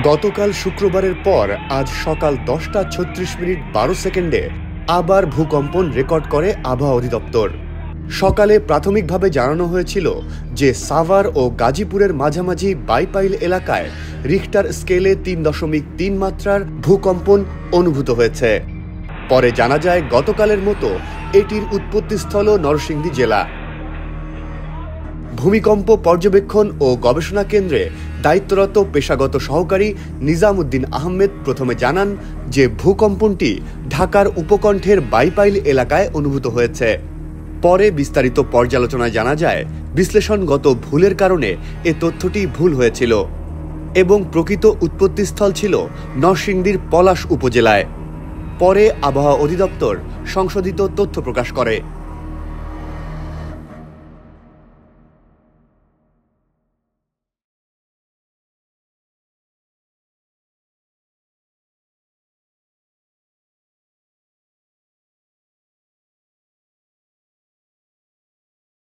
গতকাল শুক্রবারের পর আজ সকাল 10:36 আবার ভূকম্পন রেকর্ড করে আবহাওয়া অধিদপ্তর। সকালে প্রাথমিকভাবে জানানো হয়েছিল যে সাভার ও গাজীপুরের মাঝামাঝি বাইপাইল এলাকায় রিখটার স্কেলে 3.3 মাত্রার ভূকম্পন অনুভূত হয়েছে। পরে জানা যায় গতকালের মতো এটির উৎপত্তিস্থল নরসিংদী জেলা। ভূমিকম্প পর্যবেক্ষণ ও গবেষণা কেন্দ্রে দায়িত্বরত পেশাগত সহকারী নিজামউদ্দিন আহমেদ প্রথমে জানান যে ভূকম্পনটি ঢাকার উপকণ্ঠের বাইপাইল এলাকায় অনুভূত হয়েছে। পরে বিস্তারিত পর্যালোচনায় জানা যায় বিশ্লেষণগত ভুলের কারণে এ তথ্যটি ভুল হয়েছিল এবং প্রকৃত উৎপত্তিস্থল ছিল নরসিংদীর পলাশ উপজেলায়। পরে আবহাওয়া অধিদপ্তর সংশোধিত তথ্য প্রকাশ করে।